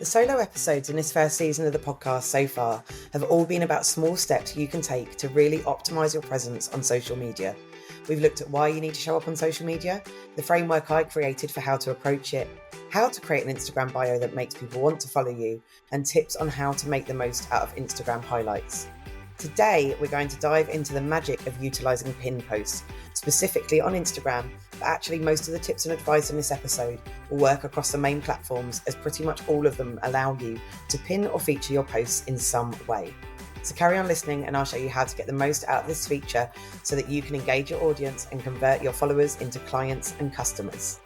The solo episodes in this first season of the podcast so far have all been about small steps you can take to really optimise your presence on social media. We've looked at why you need to show up on social media, the framework I created for how to approach it, how to create an Instagram bio that makes people want to follow you, and tips on how to make the most out of Instagram highlights. Today, we're going to dive into the magic of utilising pin posts, specifically on Instagram, but actually most of the tips and advice in this episode will work across the main platforms, as pretty much all of them allow you to pin or feature your posts in some way. So carry on listening and I'll show you how to get the most out of this feature so that you can engage your audience and convert your followers into clients and customers.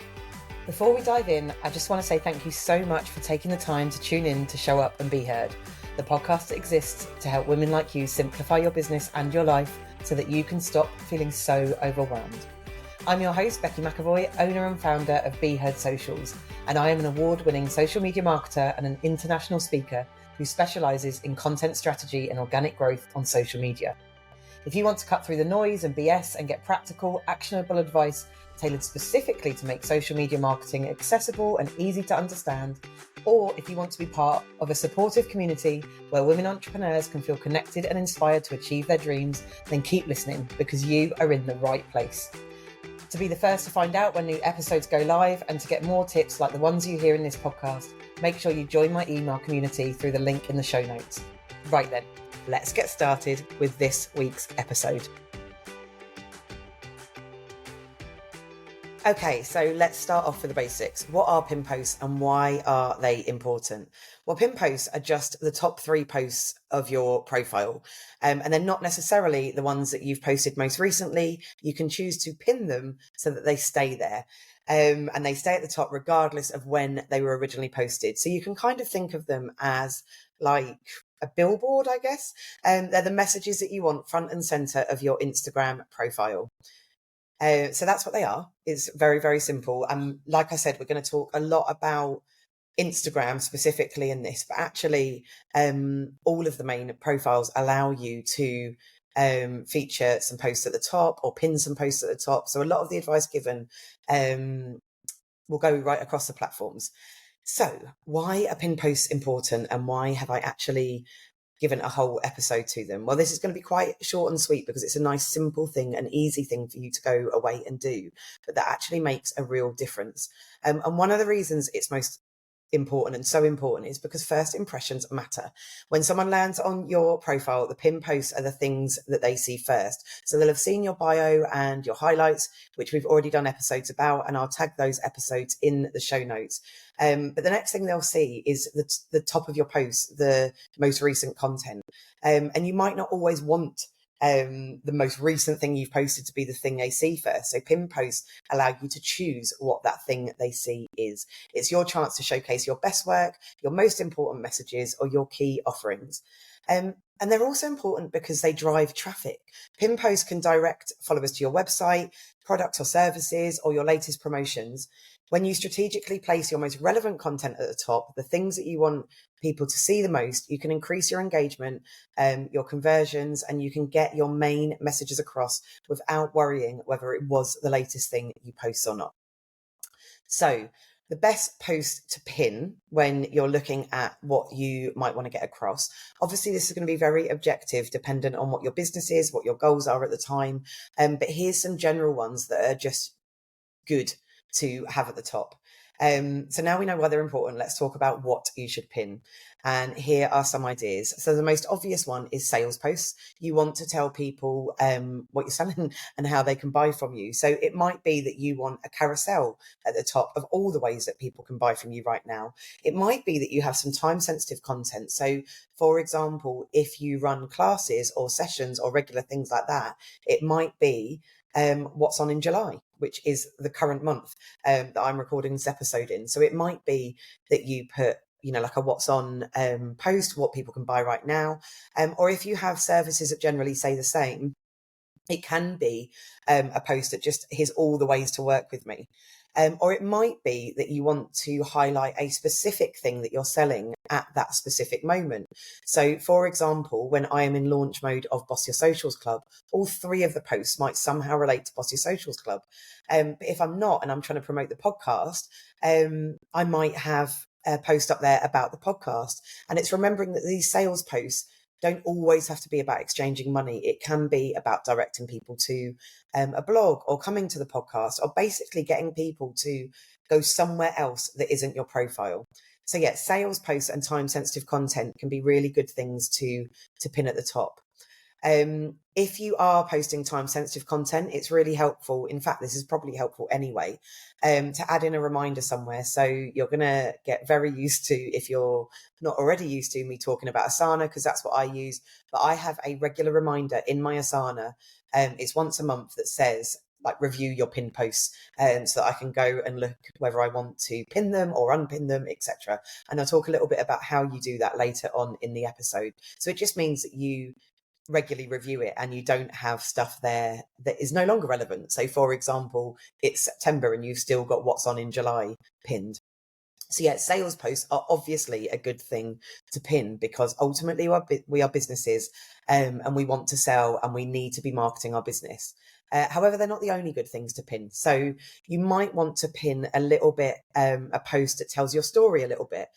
Before we dive in, I just want to say thank you so much for taking the time to tune in to Show Up and Be Heard, the podcast that exists to help women like you simplify your business and your life so that you can stop feeling so overwhelmed. I'm your host, Becky McAvoy, owner and founder of Be Heard Socials, and I am an award-winning social media marketer and an international speaker who specialises in content strategy and organic growth on social media. If you want to cut through the noise and BS and get practical, actionable advice tailored specifically to make social media marketing accessible and easy to understand, or if you want to be part of a supportive community where women entrepreneurs can feel connected and inspired to achieve their dreams, then keep listening because you are in the right place. To be the first to find out when new episodes go live and to get more tips like the ones you hear in this podcast, make sure you join my email community through the link in the show notes. Right then, let's get started with this week's episode. Okay, so let's start off with the basics. What are pin posts and why are they important? Well, pin posts are just the top 3 posts of your profile, and they're not necessarily the ones that you've posted most recently. You can choose to pin them so that they stay there, and they stay at the top regardless of when they were originally posted. So you can kind of think of them as like a billboard, I guess. They're the messages that you want front and center of your Instagram profile. So that's what they are. It's very, very simple. And like I said, we're going to talk a lot about Instagram specifically in this, but actually all of the main profiles allow you to feature some posts at the top or pin some posts at the top. So a lot of the advice given will go right across the platforms. So why are pin posts important and why have I actually given a whole episode to them? Well, this is going to be quite short and sweet because it's a nice, simple thing, an easy thing for you to go away and do, but that actually makes a real difference. And one of the reasons it's most important and so important is because first impressions matter. When someone lands on your profile, the pin posts are the things that they see first. So they'll have seen your bio and your highlights, which we've already done episodes about, and I'll tag those episodes in the show notes. But the next thing they'll see is the top of your post, the most recent content. And you might not always want the most recent thing you've posted to be the thing they see first. So pin posts allow you to choose what that thing they see is. It's your chance to showcase your best work, your most important messages, or your key offerings. And they're also important because they drive traffic. Pin posts can direct followers to your website, product or services, or your latest promotions. When you strategically place your most relevant content at the top, the things that you want people to see the most, you can increase your engagement, your conversions, and you can get your main messages across without worrying whether it was the latest thing you post or not. So the best post to pin when you're looking at what you might want to get across. Obviously, this is going to be very objective, dependent on what your business is, what your goals are at the time. But here's some general ones that are just good to have at the top. So now we know why they're important. Let's talk about what you should pin. And here are some ideas. So the most obvious one is sales posts. You want to tell people what you're selling and how they can buy from you. So it might be that you want a carousel at the top of all the ways that people can buy from you right now. It might be that you have some time sensitive content. So for example, if you run classes or sessions or regular things like that, it might be what's on in July, which is the current month that I'm recording this episode in. So it might be that you put, like a what's on post, what people can buy right now. Or if you have services that generally say the same, it can be a post that just here's all the ways to work with me. Or it might be that you want to highlight a specific thing that you're selling at that specific moment. So, for example, when I am in launch mode of Boss Your Socials Club, all 3 of the posts might somehow relate to Boss Your Socials Club. But if I'm not and I'm trying to promote the podcast, I might have post up there about the podcast. And it's remembering that these sales posts don't always have to be about exchanging money. It can be about directing people to a blog or coming to the podcast, or basically getting people to go somewhere else that isn't your profile. So yeah, sales posts and time sensitive content can be really good things to pin at the top. If you are posting time sensitive content, it's really helpful. In fact, this is probably helpful anyway, to add in a reminder somewhere. So you're going to get very used to, if you're not already used to me talking about Asana, because that's what I use, but I have a regular reminder in my Asana. It's once a month that says, like, review your pin posts, so that I can go and look whether I want to pin them or unpin them, etc. And I'll talk a little bit about how you do that later on in the episode. So it just means that you regularly review it and you don't have stuff there that is no longer relevant. So for example, it's September and you've still got what's on in July pinned. So yeah, sales posts are obviously a good thing to pin, because ultimately we are businesses, and we want to sell and we need to be marketing our business. However, they're not the only good things to pin. So you might want to pin a little bit, a post that tells your story a little bit.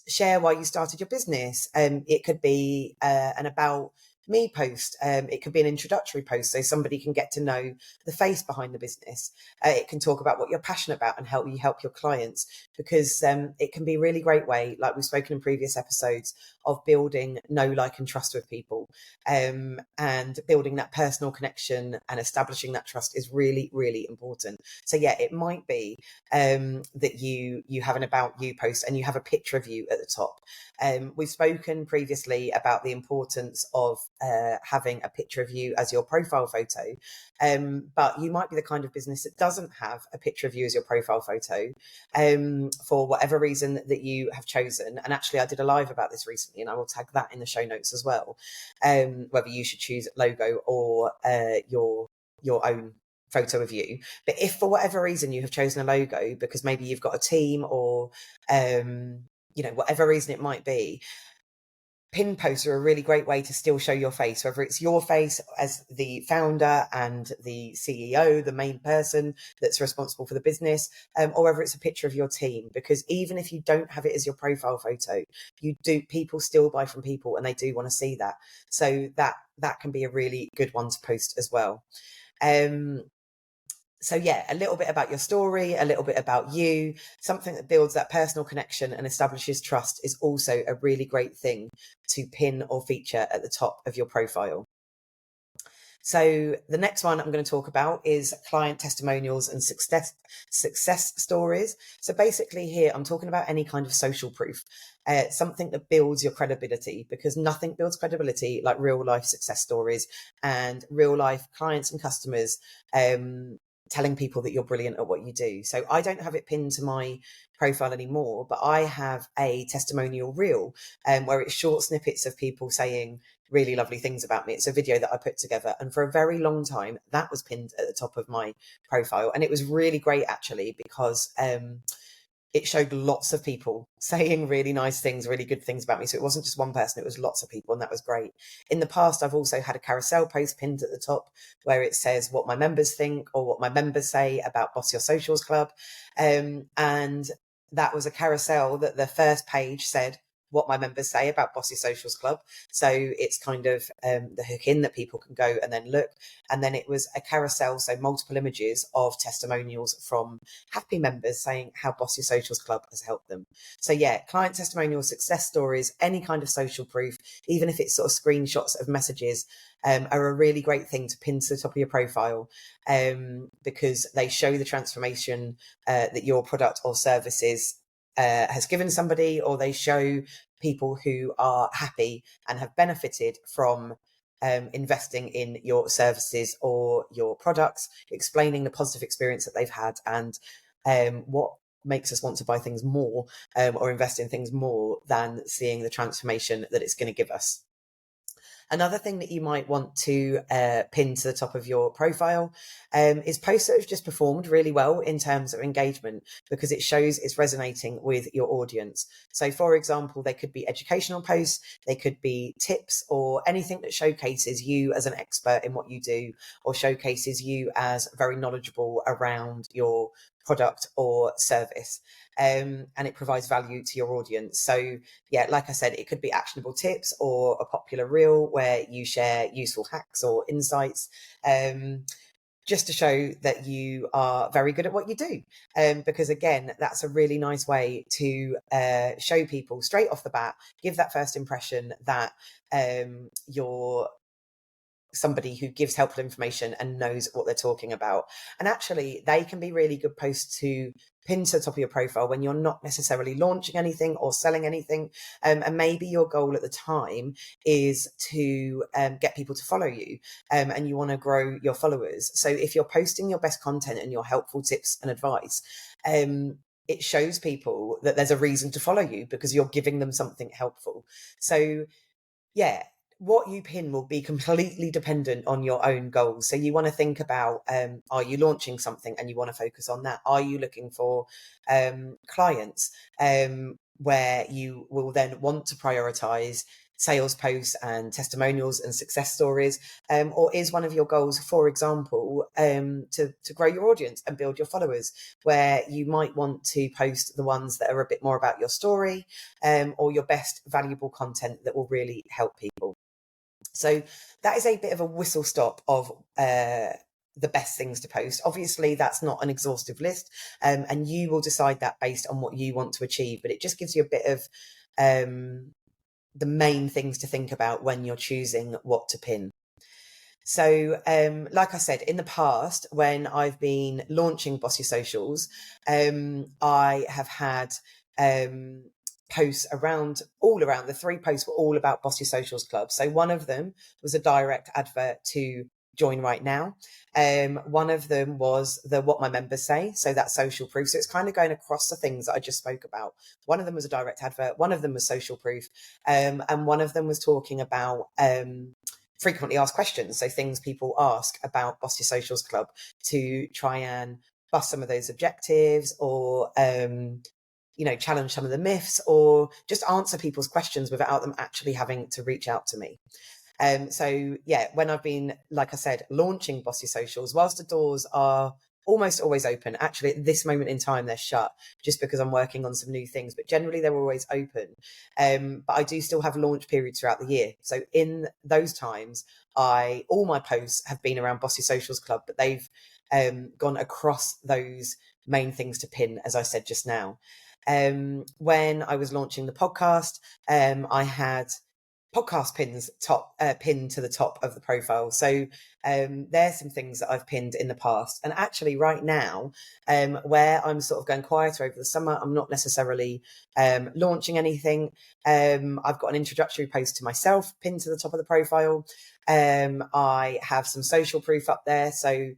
Share why you started your business. It could be an about me post. It could be an introductory post, so somebody can get to know the face behind the business. It can talk about what you're passionate about and help your clients, because it can be a really great way, like we've spoken in previous episodes, of building know, like and trust with people, and building that personal connection and establishing that trust is really, really important. So yeah, it might be that you have an about you post and you have a picture of you at the top. We've spoken previously about the importance of having a picture of you as your profile photo, but you might be the kind of business that doesn't have a picture of you as your profile photo, for whatever reason that you have chosen. And actually, I did a live about this recently, and I will tag that in the show notes as well, whether you should choose logo or your own photo of you. But if for whatever reason you have chosen a logo because maybe you've got a team, or whatever reason it might be, pin posts are a really great way to still show your face, whether it's your face as the founder and the CEO, the main person that's responsible for the business, or whether it's a picture of your team. Because even if you don't have it as your profile photo, people still buy from people and they do want to see that. So that can be a really good one to post as well. So yeah, a little bit about your story, a little bit about you, something that builds that personal connection and establishes trust is also a really great thing to pin or feature at the top of your profile. So the next one I'm going to talk about is client testimonials and success stories. So basically here, I'm talking about any kind of social proof, something that builds your credibility, because nothing builds credibility like real life success stories and real life clients and customers telling people that you're brilliant at what you do. So I don't have it pinned to my profile anymore, but I have a testimonial reel where it's short snippets of people saying really lovely things about me. It's a video that I put together, and for a very long time that was pinned at the top of my profile, and it was really great actually, because it showed lots of people saying really nice things, really good things about me. So it wasn't just one person, it was lots of people, and that was great. In the past, I've also had a carousel post pinned at the top where it says what my members think or what my members say about Boss Your Socials Club. And that was a carousel that the first page said what my members say about Bossy Socials Club. So it's kind of the hook in that people can go and then look. And then it was a carousel, so multiple images of testimonials from happy members saying how Bossy Socials Club has helped them. So yeah, client testimonials, success stories, any kind of social proof, even if it's sort of screenshots of messages, are a really great thing to pin to the top of your profile, because they show the transformation that your product or services has given somebody, or they show people who are happy and have benefited from investing in your services or your products, explaining the positive experience that they've had and what makes us want to buy things more, or invest in things more, than seeing the transformation that it's going to give us. Another thing that you might want to pin to the top of your profile is posts that have just performed really well in terms of engagement, because it shows it's resonating with your audience. So for example, they could be educational posts, they could be tips, or anything that showcases you as an expert in what you do, or showcases you as very knowledgeable around your product or service. And it provides value to your audience. So yeah, like I said, it could be actionable tips or a popular reel where you share useful hacks or insights, just to show that you are very good at what you do. Because again, that's a really nice way to show people straight off the bat, give that first impression that you're somebody who gives helpful information and knows what they're talking about. And actually, they can be really good posts to pin to the top of your profile when you're not necessarily launching anything or selling anything. And maybe your goal at the time is to get people to follow you, and you want to grow your followers. So if you're posting your best content and your helpful tips and advice, it shows people that there's a reason to follow you because you're giving them something helpful. So yeah, what you pin will be completely dependent on your own goals. So you want to think about, are you launching something and you want to focus on that? Are you looking for clients, where you will then want to prioritize sales posts and testimonials and success stories? Or is one of your goals, for example, to grow your audience and build your followers, where you might want to post the ones that are a bit more about your story, or your best valuable content that will really help people? So that is a bit of a whistle stop of the best things to post. Obviously, that's not an exhaustive list, and you will decide that based on what you want to achieve. But it just gives you a bit of the main things to think about when you're choosing what to pin. So, like I said, in the past, when I've been launching Boss Your Socials, I have had posts all around. The 3 posts were all about Boss Your Socials Club. So one of them was a direct advert to join right now. One of them was the What My Members Say, so that's social proof. So it's kind of going across the things that I just spoke about. One of them was a direct advert, one of them was social proof, and one of them was talking about frequently asked questions, so things people ask about Boss Your Socials Club, to try and bust some of those objectives, or challenge some of the myths, or just answer people's questions without them actually having to reach out to me. So yeah, when I've been, like I said, launching Boss Your Socials, whilst the doors are almost always open, actually at this moment in time they're shut just because I'm working on some new things, but generally they're always open. But I do still have launch periods throughout the year. So in those times, all my posts have been around Boss Your Socials Club, but they've gone across those main things to pin, as I said just now. When I was launching the podcast, I had podcast pins pinned to the top of the profile. So there's some things that I've pinned in the past. And actually right now, where I'm sort of going quieter over the summer, I'm not necessarily launching anything. I've got an introductory post to myself pinned to the top of the profile. I have some social proof up there. So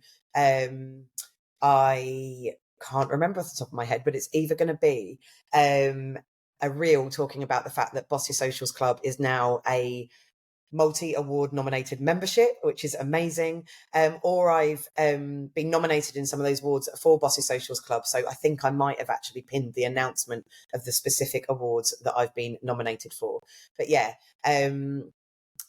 I can't remember off the top of my head, but it's either going to be a reel talking about the fact that Boss Your Socials Club is now a multi-award nominated membership, which is amazing. Or I've been nominated in some of those awards for Boss Your Socials Club. So I think I might have actually pinned the announcement of the specific awards that I've been nominated for. But yeah, like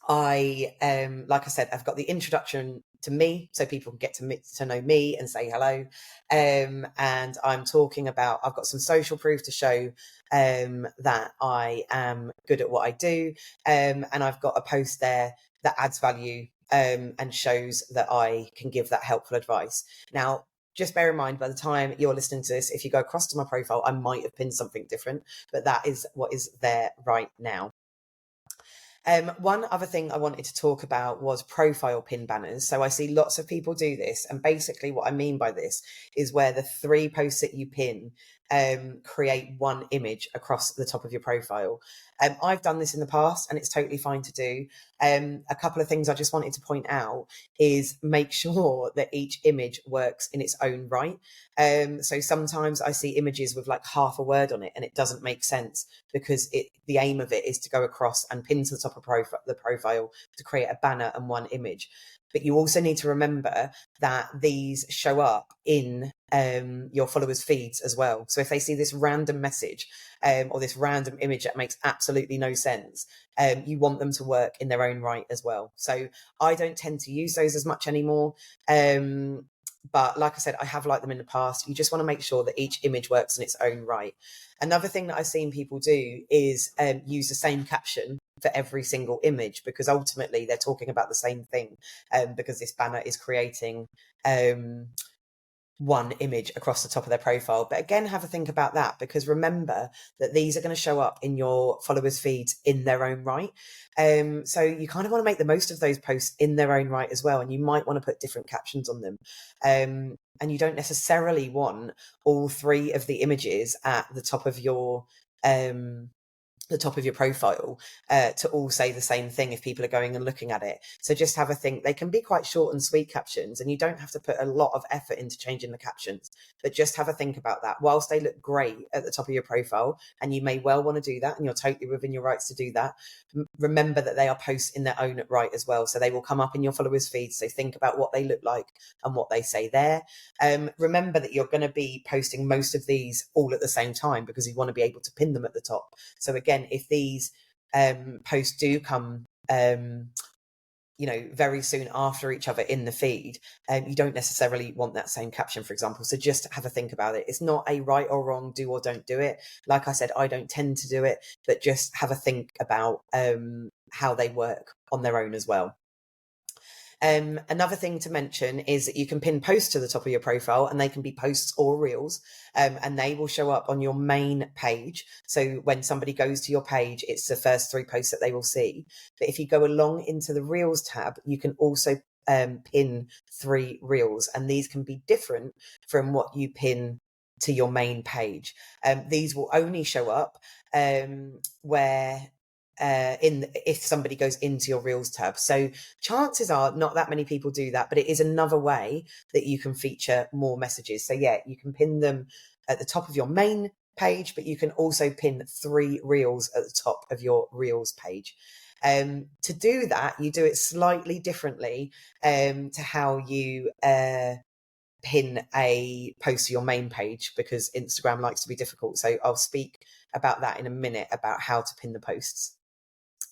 I said, I've got the introduction to me, so people can get to know me and say hello. And I'm talking about, I've got some social proof to show that I am good at what I do. And I've got a post there that adds value and shows that I can give that helpful advice. Now, just bear in mind, by the time you're listening to this, if you go across to my profile, I might have pinned something different, but that is what is there right now. One other thing I wanted to talk about was profile pin banners. So I see lots of people do this. And basically what I mean by this is where the 3 posts that you pin create one image across the top of your profile. I've done this in the past and it's totally fine to do. A couple of things I just wanted to point out is make sure that each image works in its own right. So sometimes I see images with like half a word on it and it doesn't make sense, because the aim of it is to go across and pin to the top of the profile to create a banner and one image. But you also need to remember that these show up in your followers' feeds as well. So if they see this random message or this random image that makes absolutely no sense, you want them to work in their own right as well. So I don't tend to use those as much anymore. But like I said, I have liked them in the past. You just want to make sure that each image works in its own right. Another thing that I've seen people do is use the same caption for every single image, because ultimately they're talking about the same thing, because this banner is creating one image across the top of their profile. But again, have a think about that, because remember that these are going to show up in your followers' feeds in their own right. So you kind of want to make the most of those posts in their own right as well. And you might want to put different captions on them. And you don't necessarily want all three of the images at the top of your profile to all say the same thing if people are going and looking at it. So just have a think. They can be quite short and sweet captions, and you don't have to put a lot of effort into changing the captions, but just have a think about that. Whilst they look great at the top of your profile, and you may well want to do that, and you're totally within your rights to do that, remember that they are posts in their own right as well. So they will come up in your followers' feeds. So think about what they look like and what they say there. Remember that you're going to be posting most of these all at the same time, because you want to be able to pin them at the top. So again, if these posts do come very soon after each other in the feed, you don't necessarily want that same caption, for example. So just have a think about it. It's not a right or wrong, do or don't do it. Like I said, I don't tend to do it, but just have a think about how they work on their own as well. Another thing to mention is that you can pin posts to the top of your profile, and they can be posts or reels, and they will show up on your main page. So when somebody goes to your page, it's the first 3 posts that they will see. But if you go along into the reels tab, you can also pin 3 reels, and these can be different from what you pin to your main page. These will only show up where if somebody goes into your reels tab. So chances are not that many people do that, but it is another way that you can feature more messages. So yeah, you can pin them at the top of your main page, but you can also pin 3 reels at the top of your reels page. To do that, you do it slightly differently to how you pin a post to your main page, because Instagram likes to be difficult. So I'll speak about that in a minute, about how to pin the posts.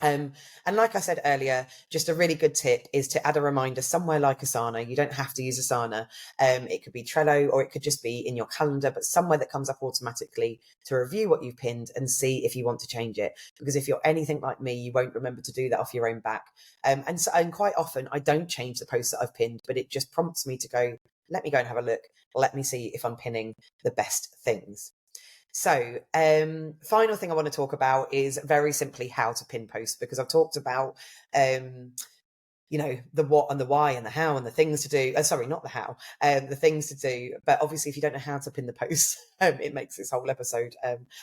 And like I said earlier, just a really good tip is to add a reminder somewhere like Asana. You don't have to use Asana. It could be Trello, or it could just be in your calendar, but somewhere that comes up automatically to review what you've pinned and see if you want to change it. Because if you're anything like me, you won't remember to do that off your own back. And quite often I don't change the post that I've pinned, but it just prompts me to go, let me go and have a look. Let me see if I'm pinning the best things. So, final thing I want to talk about is very simply how to pin posts, because I've talked about, the what and the why and the how and the things to do. Sorry, not the how, the things to do. But obviously, if you don't know how to pin the posts, it makes this whole episode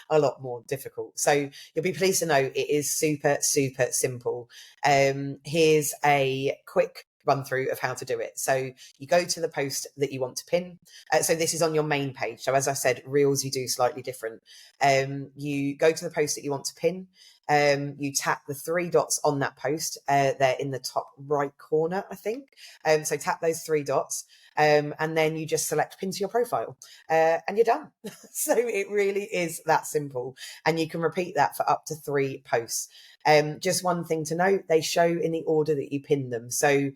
a lot more difficult. So you'll be pleased to know it is super, super simple. Here's a quick run through of how to do it. So you go to the post that you want to pin. So this is on your main page. So as I said, reels you do slightly different. You go to the post that you want to pin. You tap the 3 dots on that post. They're in the top right corner, I think. So tap those 3 dots. And then you just select pin to your profile, and you're done. So it really is that simple. And you can repeat that for up to 3 posts. Just one thing to note, they show in the order that you pin them. So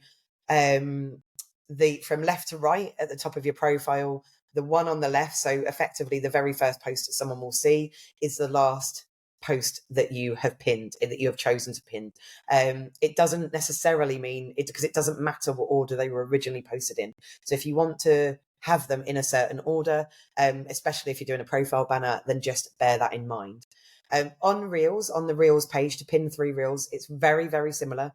from left to right at the top of your profile, the one on the left, so effectively the very first post that someone will see, is the last post that you have pinned, that you have chosen to pin. It doesn't necessarily mean it, because it doesn't matter what order they were originally posted in. So if you want to have them in a certain order, especially if you're doing a profile banner, then just bear that in mind. On Reels, on the Reels page, to pin 3 reels, it's very, very similar.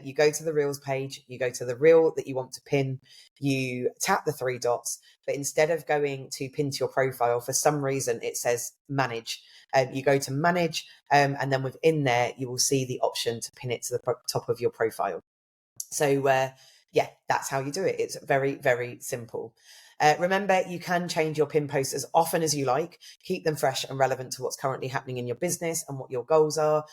You go to the Reels page, you go to the reel that you want to pin, you tap the 3 dots, but instead of going to pin to your profile, for some reason it says manage. You go to manage, and then within there, you will see the option to pin it to the top of your profile. So yeah, that's how you do it. It's very, very simple. Remember, you can change your pin posts as often as you like. Keep them fresh and relevant to what's currently happening in your business and what your goals are.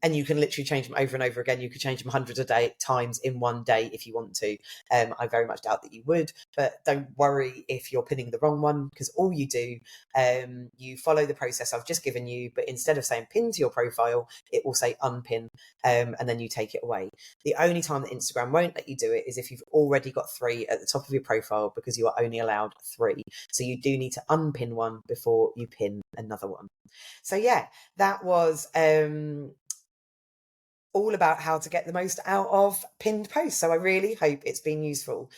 And you can literally change them over and over again. You could change them hundreds of times in one day if you want to. I very much doubt that you would, but don't worry if you're pinning the wrong one, because all you do, you follow the process I've just given you, but instead of saying pin to your profile, it will say unpin, and then you take it away. The only time that Instagram won't let you do it is if you've already got 3 at the top of your profile, because you are only allowed 3. So you do need to unpin one before you pin another one. So yeah, that was all about how to get the most out of pinned posts. So I really hope it's been useful.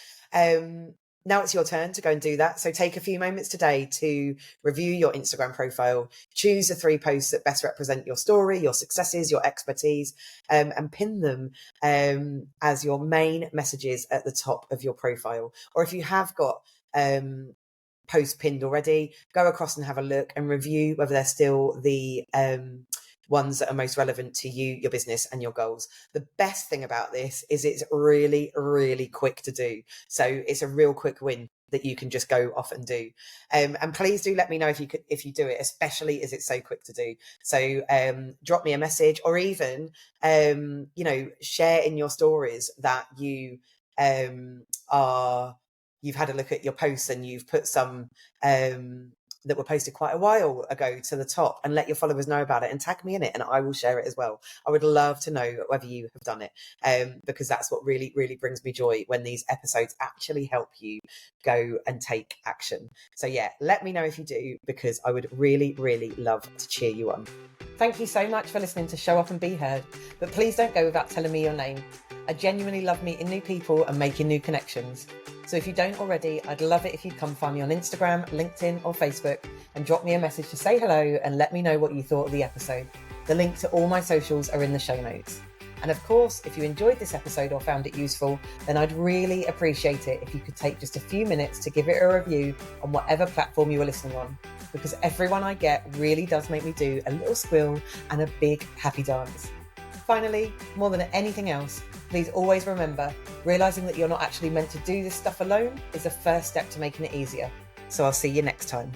Now it's your turn to go and do that. So take a few moments today to review your Instagram profile, choose the 3 posts that best represent your story, your successes, your expertise, and pin them as your main messages at the top of your profile. Or if you have got posts pinned already, go across and have a look and review whether they're still the ones that are most relevant to you, your business, and your goals. The best thing about this is it's really, really quick to do. So it's a real quick win that you can just go off and do. And please do let me know if you do it, especially as it's so quick to do. So drop me a message, or even share in your stories that you've had a look at your posts and you've put some that were posted quite a while ago to the top, and let your followers know about it and tag me in it, and I will share it as well. I would love to know whether you have done it, because that's what really, really brings me joy, when these episodes actually help you go and take action. So yeah, let me know if you do, because I would really, really love to cheer you on. Thank you so much for listening to Show Up and Be Heard, but please don't go without telling me your name. I genuinely love meeting new people and making new connections. So if you don't already, I'd love it if you'd come find me on Instagram, LinkedIn or Facebook and drop me a message to say hello and let me know what you thought of the episode. The link to all my socials are in the show notes. And of course, if you enjoyed this episode or found it useful, then I'd really appreciate it if you could take just a few minutes to give it a review on whatever platform you are listening on, because every one I get really does make me do a little squeal and a big happy dance. Finally, more than anything else, please always remember, realising that you're not actually meant to do this stuff alone is the first step to making it easier. So I'll see you next time.